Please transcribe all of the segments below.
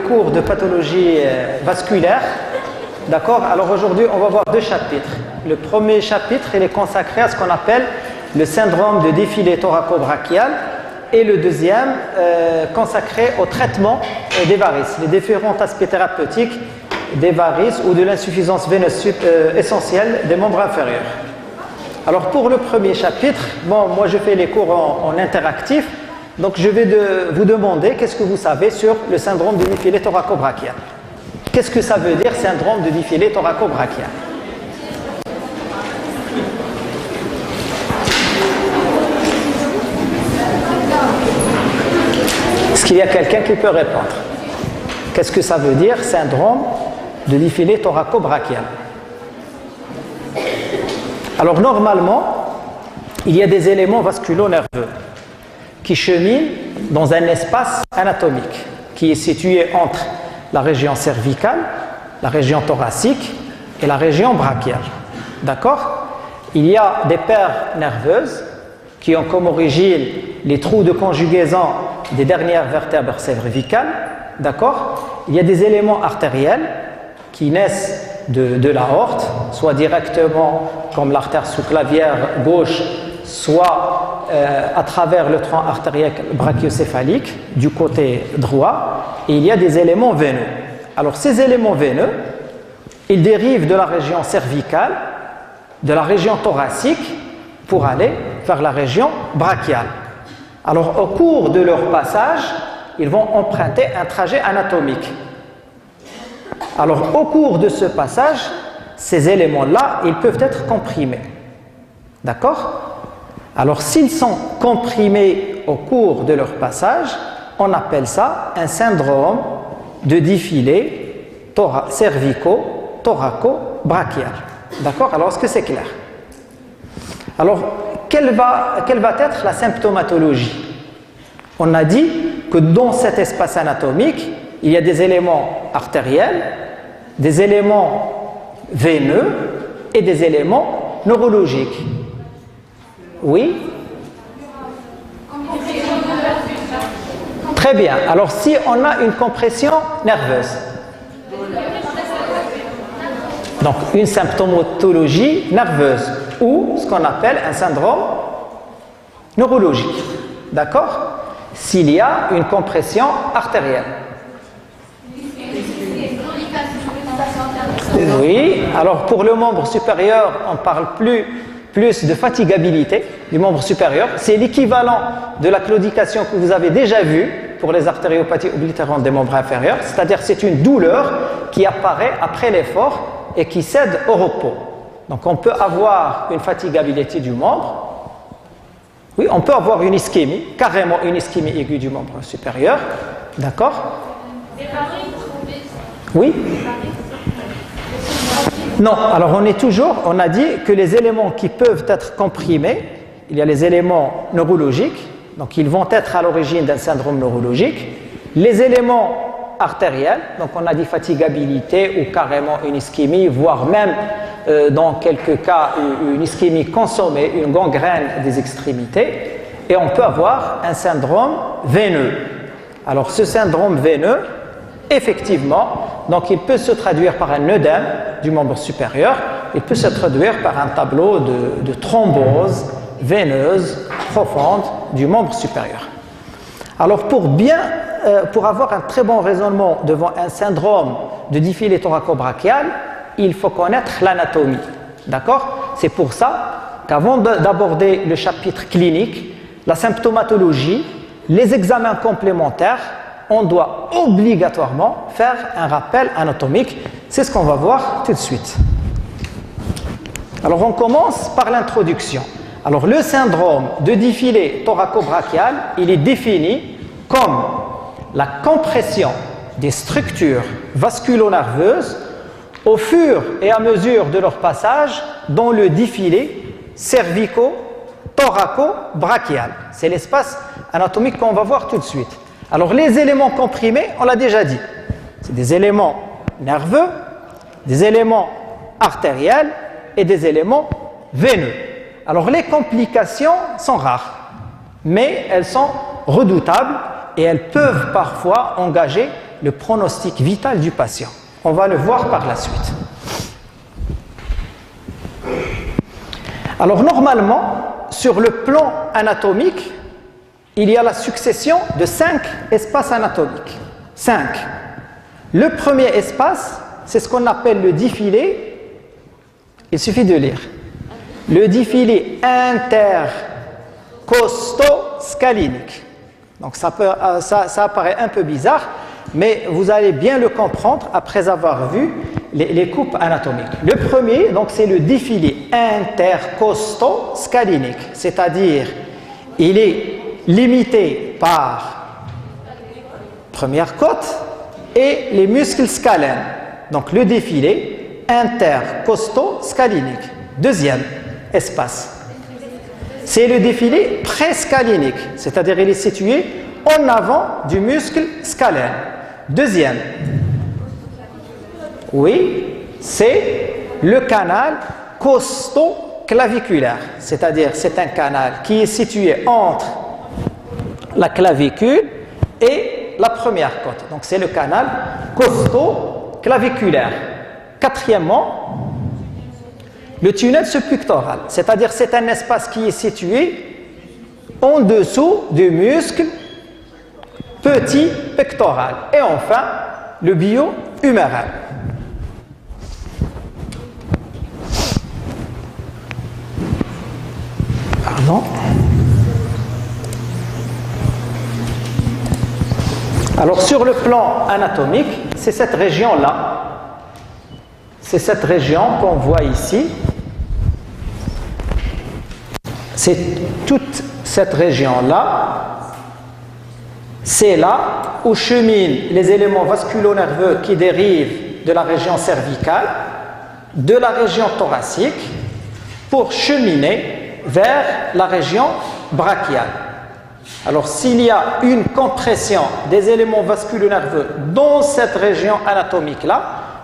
cours de pathologie vasculaire. D'accord? Alors aujourd'hui, on va voir deux chapitres. Le premier chapitre, il est consacré à ce qu'on appelle le syndrome de défilé thoraco-brachial et le deuxième consacré au traitement des varices, les différents aspects thérapeutiques des varices ou de l'insuffisance veineuse essentielle des membres inférieurs. Alors pour le premier chapitre, bon, moi je fais les cours en interactif, donc je vais vous demander qu'est-ce que vous savez sur le syndrome de défilé thoraco-brachial. Qu'est-ce que ça veut dire syndrome de défilé thoraco-brachial? Est-ce qu'il y a quelqu'un qui peut répondre? Qu'est-ce que ça veut dire syndrome de défilé thoraco-brachial? Alors normalement, il y a des éléments vasculo-nerveux qui cheminent dans un espace anatomique qui est situé entre la région cervicale, la région thoracique et la région brachiale. D'accord? Il y a des paires nerveuses qui ont comme origine les trous de conjugaison des dernières vertèbres cervicales. D'accord? Il y a des éléments artériels qui naissent de l'aorte, soit directement comme l'artère sous-clavière gauche, soit à travers le tronc artériel brachiocéphalique du côté droit, et il y a des éléments veineux. Alors ces éléments veineux, ils dérivent de la région cervicale, de la région thoracique, pour aller vers la région brachiale. Alors au cours de leur passage, ils vont emprunter un trajet anatomique. Alors au cours de ce passage, ces éléments-là, ils peuvent être comprimés. D'accord? Alors s'ils sont comprimés au cours de leur passage, on appelle ça un syndrome de défilé cervico-thoraco-brachial. D'accord? Alors est-ce que c'est clair? Alors quelle va être la symptomatologie? On a dit que dans cet espace anatomique, il y a des éléments artériels, des éléments veineux et des éléments neurologiques. Oui? Très bien. Alors si on a une compression nerveuse, donc une symptomatologie nerveuse ou ce qu'on appelle un syndrome neurologique. D'accord? S'il y a une compression artérielle. Oui, alors pour le membre supérieur, on parle plus de fatigabilité du membre supérieur. C'est l'équivalent de la claudication que vous avez déjà vue pour les artériopathies oblitérantes des membres inférieurs, c'est-à-dire c'est une douleur qui apparaît après l'effort et qui cède au repos. Donc on peut avoir une fatigabilité du membre. Oui, on peut avoir une ischémie, carrément une ischémie aiguë du membre supérieur. D'accord? Oui? Non, alors on a dit que les éléments qui peuvent être comprimés, il y a les éléments neurologiques, donc ils vont être à l'origine d'un syndrome neurologique. Les éléments artériels, donc on a dit fatigabilité ou carrément une ischémie, voire même dans quelques cas une ischémie consommée, une gangrène des extrémités, et on peut avoir un syndrome veineux. Alors ce syndrome veineux, effectivement, donc il peut se traduire par un œdème du membre supérieur, il peut se traduire par un tableau de thrombose veineuse profonde du membre supérieur. Alors pour avoir un très bon raisonnement devant un syndrome de défilé thoraco-brachial, il faut connaître l'anatomie. D'accord? C'est pour ça qu'avant d'aborder le chapitre clinique, la symptomatologie, les examens complémentaires, on doit obligatoirement faire un rappel anatomique. C'est ce qu'on va voir tout de suite. Alors on commence par l'introduction. Alors le syndrome de défilé thoraco-brachial, il est défini comme la compression des structures vasculo-nerveuses au fur et à mesure de leur passage dans le défilé cervico-thoraco-brachial. C'est l'espace anatomique qu'on va voir tout de suite. Alors les éléments comprimés, on l'a déjà dit, c'est des éléments nerveux, des éléments artériels et des éléments veineux. Alors les complications sont rares, mais elles sont redoutables et elles peuvent parfois engager le pronostic vital du patient. On va le voir par la suite. Alors normalement, sur le plan anatomique, il y a la succession de 5 espaces anatomiques. 5. Le premier espace, c'est ce qu'on appelle le défilé. Il suffit de lire. Le défilé intercostoscalinique. Donc ça apparaît un peu bizarre, mais vous allez bien le comprendre après avoir vu les coupes anatomiques. Le premier, donc, c'est le défilé intercostoscalinique, c'est-à-dire il est limité par première côte et les muscles scalènes. Donc le défilé intercostoscalinique. Deuxième espace, c'est le défilé préscalinique, c'est-à-dire il est situé en avant du muscle scalène. Deuxième, oui, c'est le canal costoclaviculaire, c'est-à-dire c'est un canal qui est situé entre la clavicule et la première côte. Donc c'est le canal costoclaviculaire. Quatrièmement, le tunnel subpectoral, c'est-à-dire c'est un espace qui est situé en dessous du muscle petit pectoral. Et enfin, le bio-huméral. Pardon. Alors sur le plan anatomique, c'est cette région-là. C'est cette région qu'on voit ici. C'est toute cette région-là. C'est là où cheminent les éléments vasculo-nerveux qui dérivent de la région cervicale, de la région thoracique, pour cheminer vers la région brachiale. Alors, s'il y a une compression des éléments vasculo-nerveux dans cette région anatomique-là,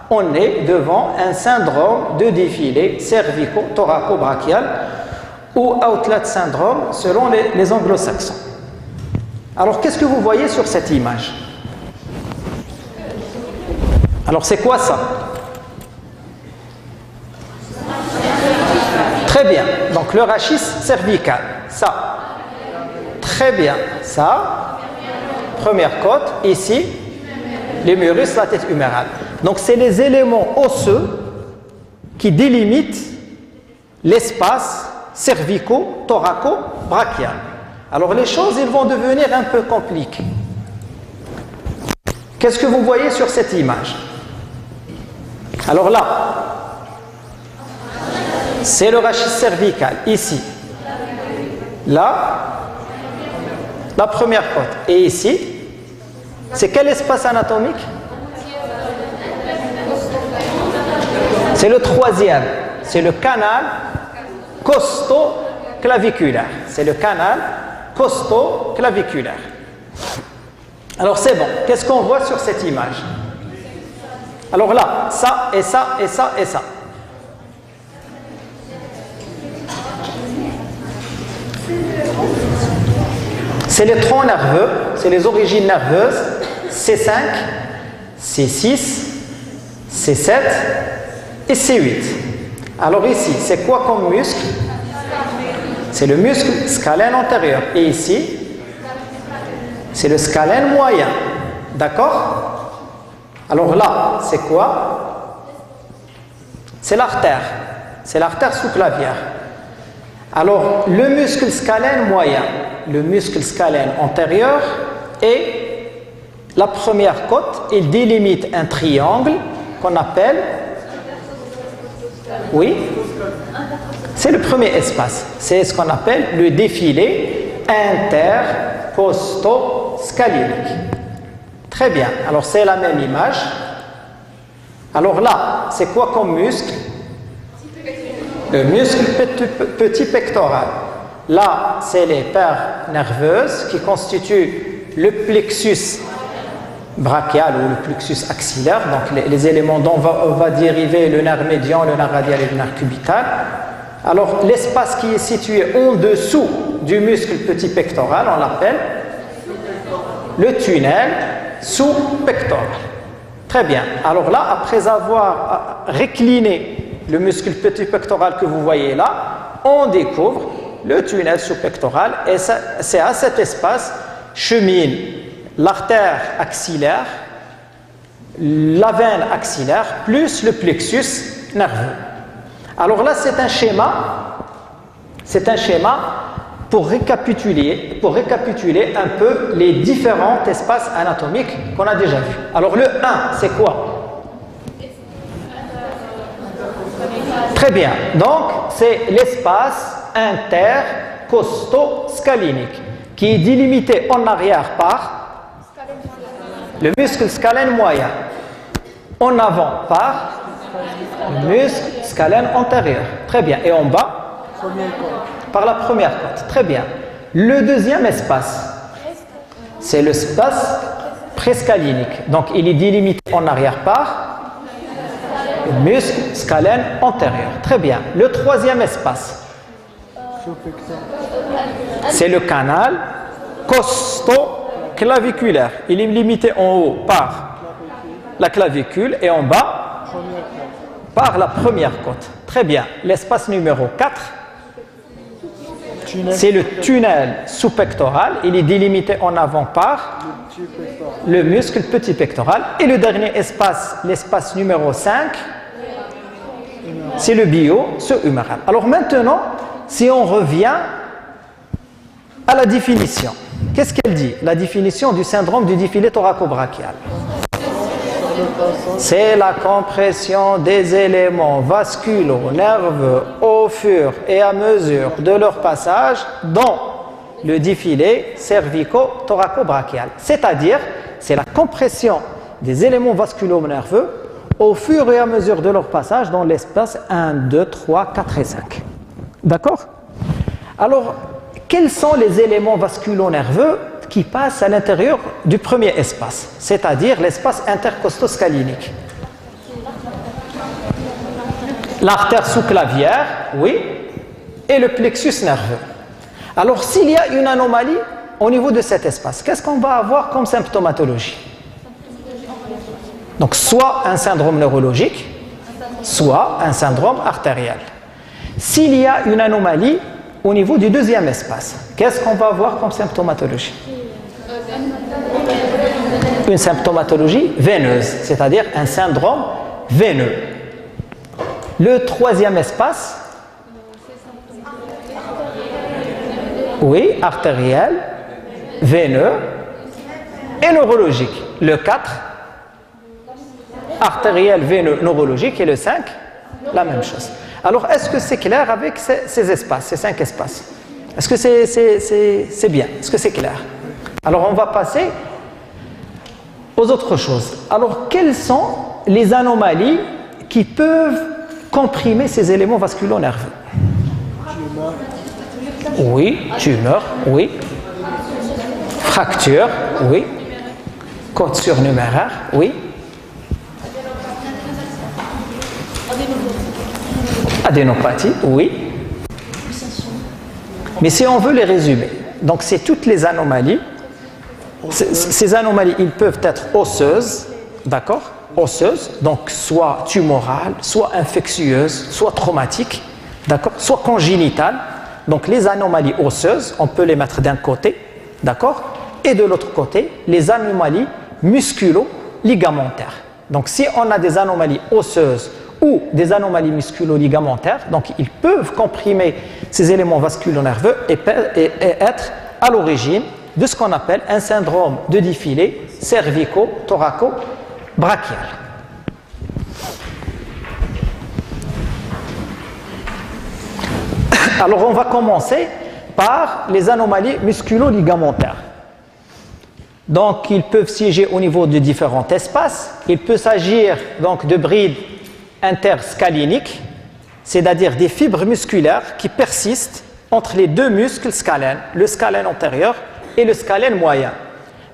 on est devant un syndrome de défilé cervico-thoraco-brachial ou outlet syndrome selon les anglo-saxons. Alors, qu'est-ce que vous voyez sur cette image? Alors, c'est quoi ça? Très bien. Donc, le rachis cervical. Ça. Très bien. Ça. Première côte. Ici, l'humérus, la tête humérale. Donc, c'est les éléments osseux qui délimitent l'espace cervico-thoraco-brachial. Alors, les choses, elles vont devenir un peu compliquées. Qu'est-ce que vous voyez sur cette image? Alors là, c'est le rachis cervical, ici. Là, la première côte. Et ici, c'est quel espace anatomique? C'est le troisième. C'est le canal costoclaviculaire. C'est le canal costoclaviculaire. Alors c'est bon. Qu'est-ce qu'on voit sur cette image? Alors là, ça et ça et ça et ça. C'est les troncs nerveux, c'est les origines nerveuses, C5, C6, C7 et C8. Alors ici, c'est quoi comme muscle? C'est le muscle scalène antérieur. Et ici, c'est le scalène moyen. D'accord? Alors là, c'est quoi? C'est l'artère. C'est l'artère sous-clavière. Alors, le muscle scalène moyen, le muscle scalène antérieur et la première côte, il délimite un triangle qu'on appelle... Oui? C'est le premier espace. C'est ce qu'on appelle le défilé intercostoscalinique. Très bien. Alors, c'est la même image. Alors là, c'est quoi comme muscle? Le muscle petit pectoral. Là, c'est les paires nerveuses qui constituent le plexus brachial ou le plexus axillaire, donc les éléments dont va dériver le nerf médian, le nerf radial et le nerf cubital. Alors, l'espace qui est situé en dessous du muscle petit pectoral, on l'appelle le tunnel sous-pectoral. Très bien. Alors là, après avoir récliné le muscle petit pectoral que vous voyez là, on découvre le tunnel sous-pectoral et c'est à cet espace chemine l'artère axillaire, la veine axillaire, plus le plexus nerveux. Alors là, c'est un schéma pour récapituler un peu les différents espaces anatomiques qu'on a déjà vus. Alors le 1, c'est quoi? Très bien. Donc, c'est l'espace intercosto-scalinique qui est délimité en arrière par le muscle scalène moyen, en avant par le muscle scalène antérieur. Très bien. Et en bas par la première côte. Très bien. Le deuxième espace, c'est l'espace prescalinique. Donc, il est délimité en arrière par le muscle scalène antérieur. Très bien. Le troisième espace, c'est le canal costo-claviculaire. Il est limité en haut par la clavicule et en bas par la première côte. Très bien. L'espace numéro 4, c'est le tunnel sous-pectoral. Il est délimité en avant par le muscle petit pectoral. Et le dernier espace, l'espace numéro 5, c'est le bio-huméral. Alors maintenant, si on revient à la définition, qu'est-ce qu'elle dit? La définition du syndrome du défilé thoraco-brachial. C'est la compression des éléments vasculo-nerveux au fur et à mesure de leur passage dans le défilé cervico-thoraco-brachial. C'est-à-dire, c'est la compression des éléments vasculo-nerveux au fur et à mesure de leur passage dans l'espace 1, 2, 3, 4 et 5. D'accord? Alors, quels sont les éléments vasculo-nerveux qui passent à l'intérieur du premier espace, c'est-à-dire l'espace intercostoscalinique? L'artère sous-clavière, oui, et le plexus nerveux. Alors, s'il y a une anomalie au niveau de cet espace, qu'est-ce qu'on va avoir comme symptomatologie? Donc, soit un syndrome neurologique, soit un syndrome artériel. S'il y a une anomalie au niveau du deuxième espace, qu'est-ce qu'on va avoir comme symptomatologie? Une symptomatologie veineuse, c'est-à-dire un syndrome veineux. Le troisième espace, oui, artériel, veineux et neurologique. Le 4, artériel, veineux, neurologique, et le 5, la même chose. Alors, est-ce que c'est clair avec ces espaces, ces 5 espaces? Est-ce que c'est bien? Est-ce que c'est clair? Alors, on va passer aux autres choses. Alors, quelles sont les anomalies qui peuvent comprimer ces éléments vasculo-nerveux? Oui, tumeur, oui. Fracture, oui. Côte surnuméraire, oui. Adénopathie, oui. Mais si on veut les résumer, donc c'est toutes les anomalies. Ces anomalies, ils peuvent être osseuses, d'accord? Osseuses, donc soit tumorales, soit infectieuses, soit traumatiques, d'accord? Soit congénitales. Donc les anomalies osseuses, on peut les mettre d'un côté, d'accord? Et de l'autre côté, les anomalies musculo-ligamentaires. Donc si on a des anomalies osseuses ou des anomalies musculo-ligamentaires, donc ils peuvent comprimer ces éléments vasculo-nerveux et être à l'origine de ce qu'on appelle un syndrome de défilé cervico-thoraco-brachial. Alors on va commencer par les anomalies musculo-ligamentaires. Donc ils peuvent siéger au niveau de différents espaces. Il peut s'agir donc de brides interscaliniques, c'est-à-dire des fibres musculaires qui persistent entre les deux muscles scalènes, le scalène antérieur et le scalène moyen.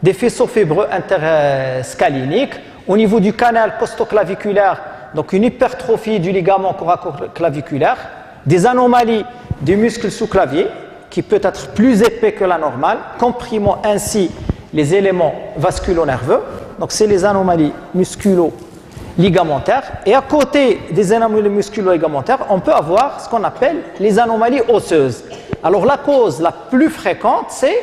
Des faisceaux fibreux interscaliniques au niveau du canal costoclaviculaire, donc une hypertrophie du ligament coracoclaviculaire, des anomalies du muscle sous-clavier qui peut être plus épais que la normale, comprimant ainsi les éléments vasculo-nerveux. Donc c'est les anomalies musculo-ligamentaires. Et à côté des anomalies musculo-ligamentaires, on peut avoir ce qu'on appelle les anomalies osseuses. Alors la cause la plus fréquente, c'est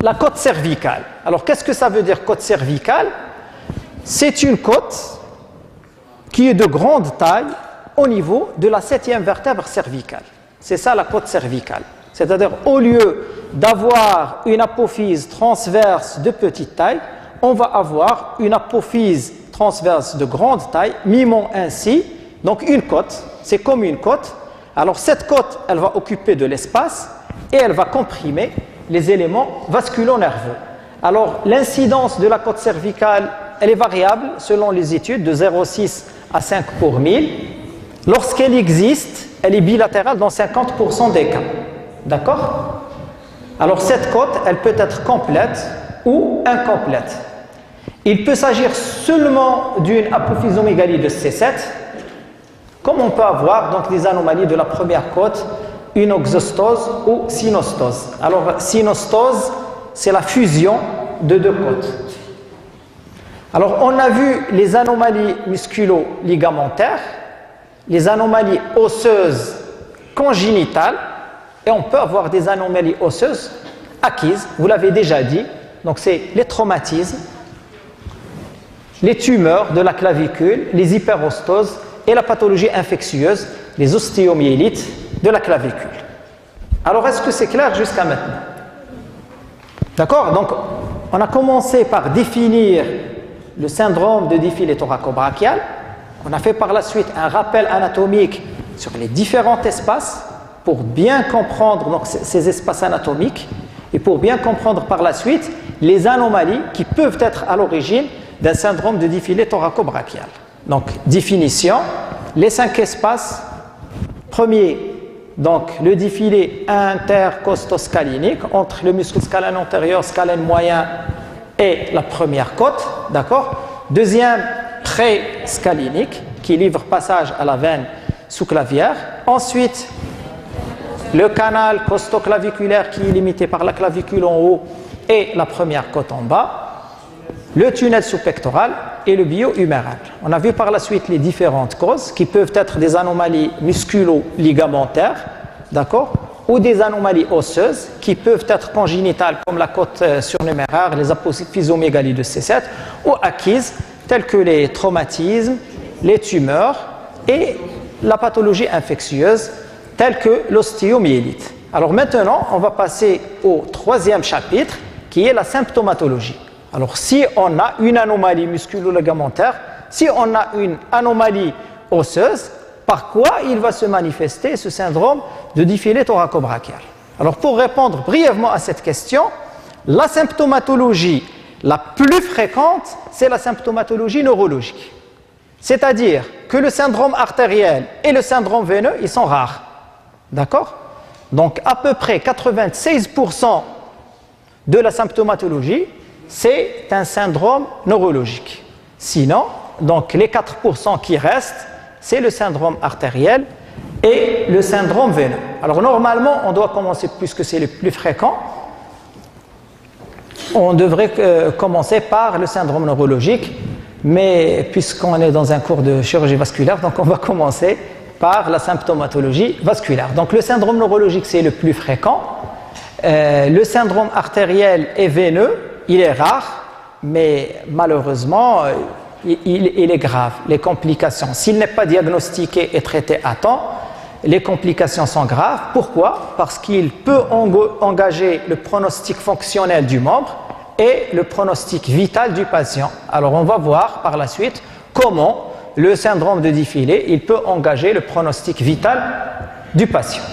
la côte cervicale. Alors qu'est-ce que ça veut dire côte cervicale? C'est une côte qui est de grande taille au niveau de la 7e vertèbre cervicale. C'est ça la côte cervicale. C'est-à-dire au lieu d'avoir une apophyse transverse de petite taille, on va avoir une apophyse transverse de grande taille, mimant ainsi donc une côte. C'est comme une côte. Alors cette côte, elle va occuper de l'espace et elle va comprimer les éléments vasculo-nerveux. Alors l'incidence de la côte cervicale, elle est variable selon les études, de 0,6 à 5 pour 1000. Lorsqu'elle existe, elle est bilatérale dans 50% des cas. D'accord? Alors cette côte, elle peut être complète ou incomplète. Il peut s'agir seulement d'une apophysomégalie de C7, comme on peut avoir donc des anomalies de la première côte, une oxostose ou synostose. Alors synostose, c'est la fusion de deux côtes. Alors on a vu les anomalies musculo-ligamentaires, les anomalies osseuses congénitales, et on peut avoir des anomalies osseuses acquises, vous l'avez déjà dit, donc c'est les traumatismes, les tumeurs de la clavicule, les hyperostoses et la pathologie infectieuse, les ostéomyélites de la clavicule. Alors est-ce que c'est clair jusqu'à maintenant? D'accord? Donc on a commencé par définir le syndrome de défilé thoraco-brachial. On a fait par la suite un rappel anatomique sur les différents espaces pour bien comprendre donc, ces espaces anatomiques et pour bien comprendre par la suite les anomalies qui peuvent être à l'origine d'un syndrome de défilé thoraco-brachial. Donc, définition, les 5 espaces. Premier, donc le défilé intercostoscalénique entre le muscle scalène antérieur, scalène moyen et la première côte, d'accord? Deuxième, pré-scalénique qui livre passage à la veine sous-clavière. Ensuite, le canal costoclaviculaire qui est limité par la clavicule en haut et la première côte en bas. Le tunnel sous-pectoral et le bio-huméral. On a vu par la suite les différentes causes qui peuvent être des anomalies musculo-ligamentaires, d'accord, ou des anomalies osseuses qui peuvent être congénitales comme la côte surnuméraire, les apophysomégalie de C7, ou acquises telles que les traumatismes, les tumeurs et la pathologie infectieuse telle que l'ostéomyélite. Alors maintenant, on va passer au 3e chapitre qui est la symptomatologie. Alors si on a une anomalie musculo-ligamentaire, si on a une anomalie osseuse, par quoi il va se manifester ce syndrome de défilé thoraco-brachial? Alors pour répondre brièvement à cette question, la symptomatologie la plus fréquente, c'est la symptomatologie neurologique. C'est-à-dire que le syndrome artériel et le syndrome veineux, ils sont rares. D'accord? Donc à peu près 96% de la symptomatologie, c'est un syndrome neurologique. Sinon, donc les 4% qui restent, c'est le syndrome artériel et le syndrome veineux. Alors normalement, on doit commencer, puisque c'est le plus fréquent, on devrait commencer par le syndrome neurologique, mais puisqu'on est dans un cours de chirurgie vasculaire, donc on va commencer par la symptomatologie vasculaire. Donc le syndrome neurologique, c'est le plus fréquent. Le syndrome artériel et veineux, il est rare, mais malheureusement, il est grave. Les complications, s'il n'est pas diagnostiqué et traité à temps, les complications sont graves. Pourquoi? Parce qu'il peut engager le pronostic fonctionnel du membre et le pronostic vital du patient. Alors on va voir par la suite comment le syndrome de défilé, il peut engager le pronostic vital du patient.